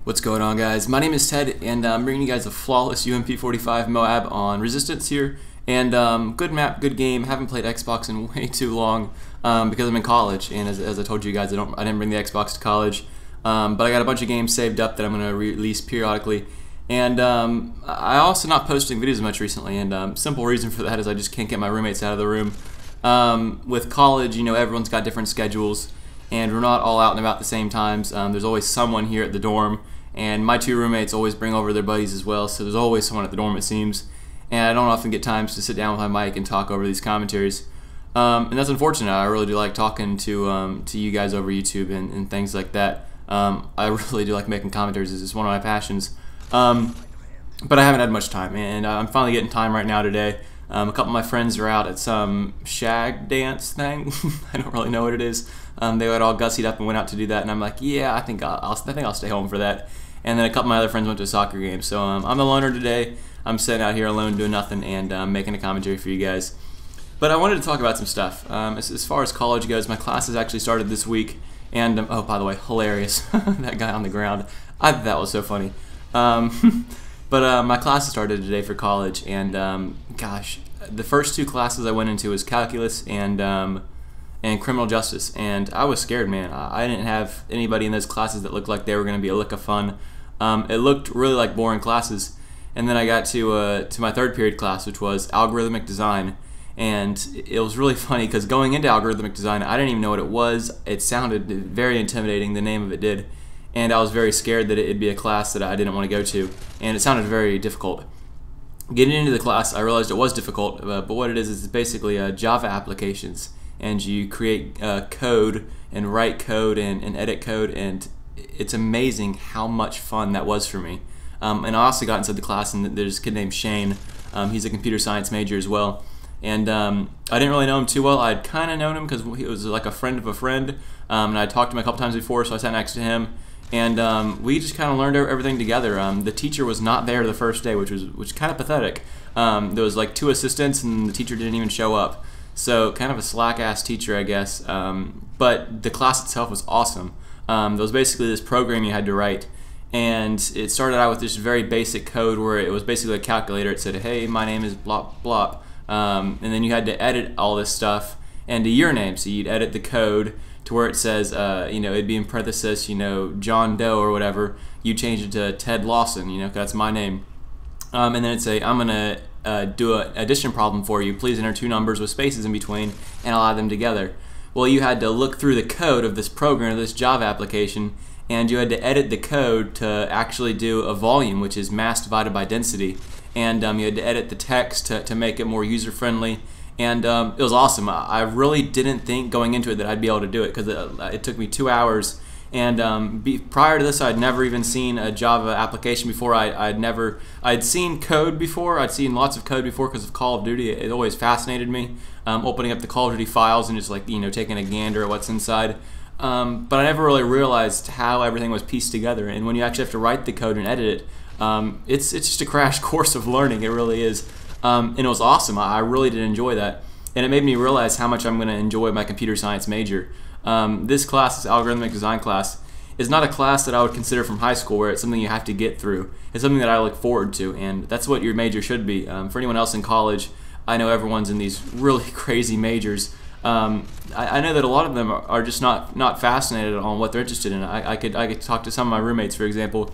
What's going on, guys? My name is Ted, and I'm bringing you guys a flawless UMP45 MOAB on Resistance here. And good map, good game. Haven't played Xbox in way too long because I'm in college, and as I told you guys, I didn't bring the Xbox to college. But I got a bunch of games saved up that I'm going to release periodically. And I also not posting videos much recently, and simple reason for that is I just can't get my roommates out of the room. With college, you know, everyone's got different schedules, and we're not all out and about at the same times. There's always someone here at the dorm, and my two roommates always bring over their buddies as well, so there's always someone at the dorm, it seems. And I don't often get times to sit down with my mic and talk over these commentaries. And that's unfortunate. I really do like talking to you guys over YouTube and things like that. I really do like making commentaries. It's one of my passions. But I haven't had much time, and I'm finally getting time right now today. A couple of my friends are out at some shag dance thing. I don't really know what it is. They got all gussied up and went out to do that, and I'm like, yeah, I think I'll stay home for that. And then a couple of my other friends went to a soccer game. So I'm the loner today. I'm sitting out here alone doing nothing and making a commentary for you guys. But I wanted to talk about some stuff. As far as college goes, my classes actually started this week. And oh, by the way, hilarious. That guy on the ground. I thought that was so funny. But my classes started today for college, and gosh, the first two classes I went into was calculus and criminal justice, and I was scared, man. I didn't have anybody in those classes that looked like they were going to be a lick of fun. It looked really like boring classes, and then I got to my third period class, which was algorithmic design, and it was really funny because going into algorithmic design, I didn't even know what it was. It sounded very intimidating, the name of it did. And I was very scared that it'd be a class that I didn't want to go to, and it sounded very difficult. Getting into the class, I realized it was difficult, but what it is basically Java applications, and you create code and write code and edit code, and it's amazing how much fun that was for me. And I also got inside the class, and there's a kid named Shane. He's a computer science major as well, and I didn't really know him too well. I'd kind of known him because he was like a friend of a friend, and I talked to him a couple times before, so I sat next to him. And we just kind of learned everything together. The teacher was not there the first day, which was kind of pathetic. There was like 2 assistants, and the teacher didn't even show up. So kind of a slack-ass teacher, I guess. But the class itself was awesome. There was basically this program you had to write, and it started out with this very basic code where it was basically a calculator. It said, "Hey, my name is blop blop," and then you had to edit all this stuff into your name. So you'd edit the code to where it says, you know, it'd be in parenthesis, you know, John Doe or whatever. You change it to Ted Lawson, you know, 'cause that's my name. And then it'd say, I'm gonna do an addition problem for you. Please enter 2 numbers with spaces in between, and I'll add them together. Well, you had to look through the code of this program, this Java application, and you had to edit the code to actually do a volume, which is mass divided by density. And you had to edit the text to make it more user-friendly. And it was awesome. I really didn't think going into it that I'd be able to do it, because it took me 2 hours. And prior to this, I'd never even seen a Java application before. I'd seen code before. I'd seen lots of code before because of Call of Duty. It always fascinated me, opening up the Call of Duty files and just, like, you know, taking a gander at what's inside. But I never really realized how everything was pieced together. And when you actually have to write the code and edit it, it's just a crash course of learning. It really is. And it was awesome. I really did enjoy that, and it made me realize how much I'm going to enjoy my computer science major. This class, this algorithmic design class, is not a class that I would consider from high school where it's something you have to get through. It's something that I look forward to, and that's what your major should be. For anyone else in college, I know everyone's in these really crazy majors. I know that a lot of them are just not fascinated on what they're interested in. I could talk to some of my roommates, for example,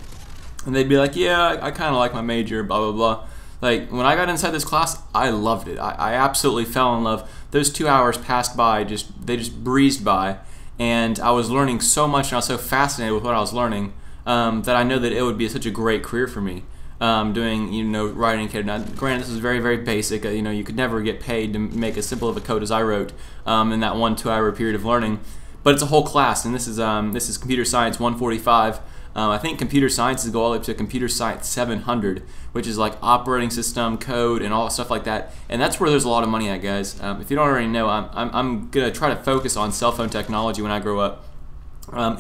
and they'd be like, yeah, I kind of like my major, blah, blah, blah. Like, when I got inside this class, I loved it. I absolutely fell in love. Those 2 hours passed by, they just breezed by, and I was learning so much, and I was so fascinated with what I was learning that I know that it would be such a great career for me, doing, you know, writing code. Now, granted, this is very, very basic. You know, you could never get paid to make as simple of a code as I wrote in that 1 2-hour period of learning. But it's a whole class, and this is Computer Science 145. I think computer sciences go all the way up to computer science 700, which is like operating system, code, and all stuff like that. And that's where there's a lot of money at, guys. If you don't already know, I'm going to try to focus on cell phone technology when I grow up,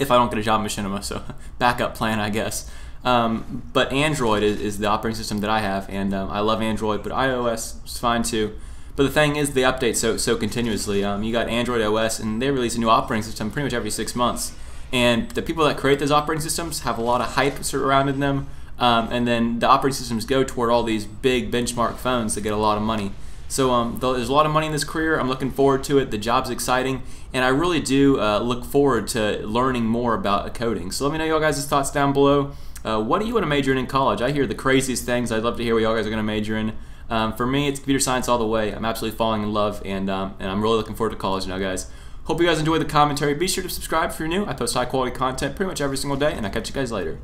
if I don't get a job in machinima, so backup plan, I guess. But Android is the operating system that I have, and I love Android, but iOS is fine too. But the thing is, they update so continuously. You got Android OS, and they release a new operating system pretty much every 6 months. And the people that create those operating systems have a lot of hype surrounding them, and then the operating systems go toward all these big benchmark phones that get a lot of money. So there's a lot of money in this career. I'm looking forward to it. The job's exciting, and I really do look forward to learning more about coding. So let me know y'all guys' thoughts down below. What do you want to major in college? I hear the craziest things. I'd love to hear what y'all guys are going to major in. For me, it's computer science all the way. I'm absolutely falling in love, and I'm really looking forward to college now, guys. Hope you guys enjoyed the commentary. Be sure to subscribe if you're new. I post high quality content pretty much every single day, and I'll catch you guys later.